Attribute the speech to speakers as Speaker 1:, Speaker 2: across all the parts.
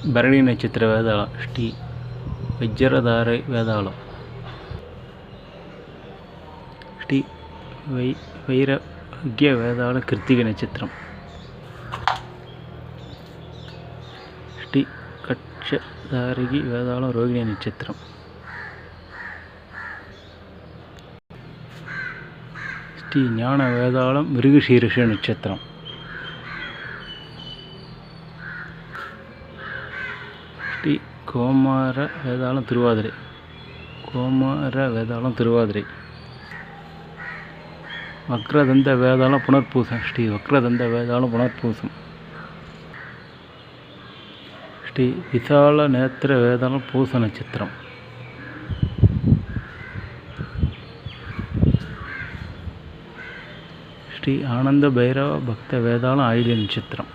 Speaker 1: பரணி நட்சத்திர வேதாளம் ஸ்ரீ வஜ்ரதாரை வேதாளம் ஸ்ரீ வைரக்ய வேதாளம் கிருத்திகை நட்சத்திரம் ஸ்ரீ கட்சதாரிகி வேதாளம் ரோகிணி நட்சத்திரம் ஸ்ரீ ஞான வேதாளம் மிருகசீரிஷ நட்சத்திரம் ஸ்ரீ கோமார வேதாளம் திருவாதிரை வக்ரதந்த வேதாளம் புனர்பூசம் ஸ்ரீ வக்ரதந்த வேதாளம் புனர்பூசம் ஸ்ரீ விசால நேத்திர வேதாளம் பூச நட்சத்திரம் ஸ்ரீ ஆனந்த பைரவ பக்த வேதாளம் ஆயில்ய நட்சத்திரம்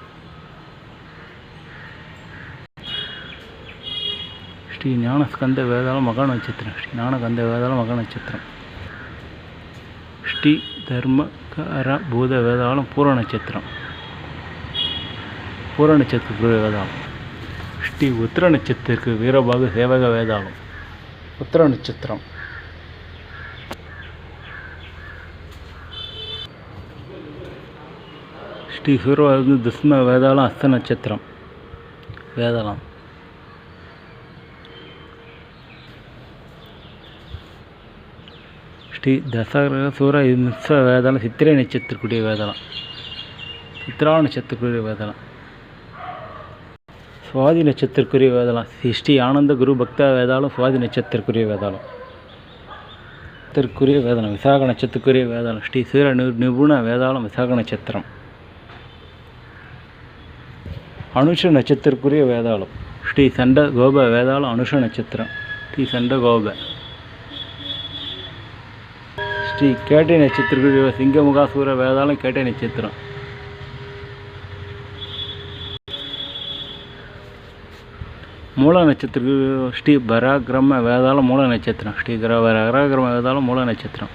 Speaker 1: ஸ்ரீ ஞானஸ்கந்த வேதாளம் மகா நட்சத்திரம் ஸ்ரீ ஞானகந்த வேதாளம் மகா நட்சத்திரம் ஸ்ரீ தர்மகர பூத வேதாளம் பூர நட்சத்திரத்துக்கு வேதாளம் ஸ்ரீ உத்திர நட்சத்திரக்கு வீரபாகு சேவக வேதாளம் உத்திர நட்சத்திரம் ஸ்ரீ சூர்யவாகு துஸ்ம வேதாளம் அஸ்த நட்சத்திரம் வேதாளம் ஸ்ரீ தசரக சூர மிஸ்ர வேதாளம் சித்திரை நட்சத்திரக்குரிய வேதாளம் சித்ரா நட்சத்திரக்குரிய வேதாளம் சுவாதி நட்சத்திரக்குரிய வேதாளம் ஸ்ரீ ஆனந்த குரு பக்த வேதாளம் சுவாதி நட்சத்திரக்குரிய வேதாளம் விசாக நட்சத்திரக்குரிய வேதாளம் ஸ்ரீ சூர நிபுண வேதாளம் விசாக நட்சத்திரம் அனுஷ நட்சத்திரக்குரிய வேதாளம் ஸ்ரீ சண்ட கோப வேதாளம் அனுஷ நட்சத்திரம் ஸ்ரீ சண்ட கோப ஸ்ரீ கேட்டை நட்சத்திரக்குரிய சிங்கமுகாசூர வேதாளம் கேட்டை நட்சத்திரம் மூல நட்சத்திரக்கு ஸ்ரீ பராக்கிரம வேதாளம் மூல நட்சத்திரம் ஸ்ரீ பராக்கிரம வேதாளம் மூல நட்சத்திரம்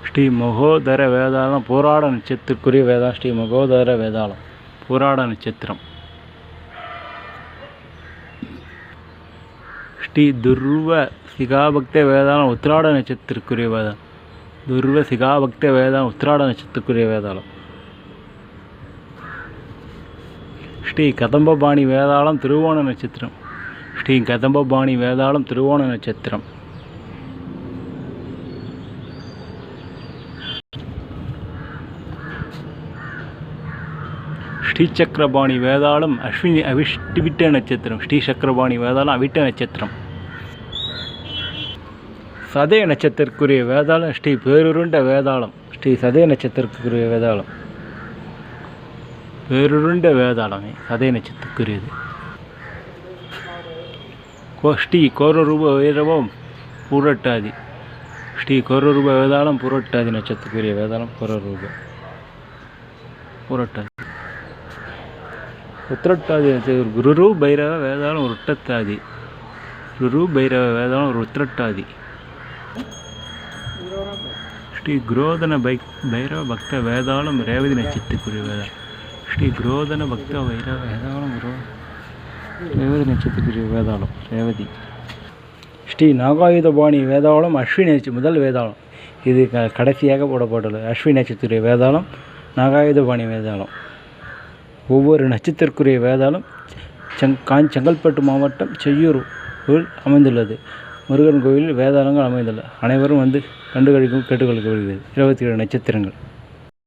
Speaker 1: ஸ்ரீ மகோதர வேதாளம் போராட நட்சத்திரக்குரிய வேதாளம் ஸ்ரீ மகோதர வேதாளம் போராட நட்சத்திரம் ஸ்ரீ துர்வ சிகாபக்த வேதாளம் உத்திராட நட்சத்திரக்குரிய வேதாளம் துர்வ சிகாபக்த வேதாளம் உத்திராட நட்சத்திரக்குரிய வேதாளம் ஸ்ரீ கதம்பபாணி வேதாளம் திருவோண நட்சத்திரம் ஸ்ரீ கதம்பபாணி வேதாளம் திருவோண நட்சத்திரம் ஸ்ரீ சக்கரபாணி வேதாளம் அஸ்வினி அவிட்ட நட்சத்திரம் ஸ்ரீ சக்கரபாணி வேதாளம் அவிட்ட நட்சத்திரம் சதய நட்சத்திரக்குரிய வேதாளம் ஸ்ரீ பேருருண்ட வேதாளம் ஸ்ரீ சதய நட்சத்திரக்குரிய வேதாளம் பேருருண்ட வேதாளமே சதய நட்சத்திரக்குரியது ஸ்ரீ கோரரூப வைரவம் புரட்டாதி ஸ்ரீ கோரரூப வேதாளம் புரட்டாதி நட்சத்திரக்குரிய வேதாளம் கோரரூப புரட்டாதி உத்திரட்டாதி குரு பைரவ வேதாளம் உருட்டத்தாதி குரு பைரவ வேதாளம் ஒரு உத்திரட்டாதி ஸ்ரீ குரோதன பைரவ பக்த வேதாளம் ரேவதி நட்சத்திரக்குரிய வேதாளம் ஸ்ரீ குரோதன பக்த வைரவ வேதாளம் ரேவதி நட்சத்திரக்குரிய வேதாளம் ரேவதி ஸ்ரீ நாகாயுதபாணி வேதாளம் அஸ்வினி முதல் வேதாளம் இது கடைசியாக போடப்பட்டுள்ளது அஸ்வினி நட்சத்திரக்குரிய வேதாளம் நாகாயுதபாணி வேதாளம் ஒவ்வொரு நட்சத்திரக்குரிய வேதாளம் செங்கல்பட்டு மாவட்டம் செய்யூர் அமைந்துள்ளது முருகன் கோயிலில் வேதாளங்கள் அமைந்துள்ளது அனைவரும் வந்து கண்டுகளிக்கும் கேட்டுக்கொள்ளப்படுகிறது 27 நட்சத்திரங்கள்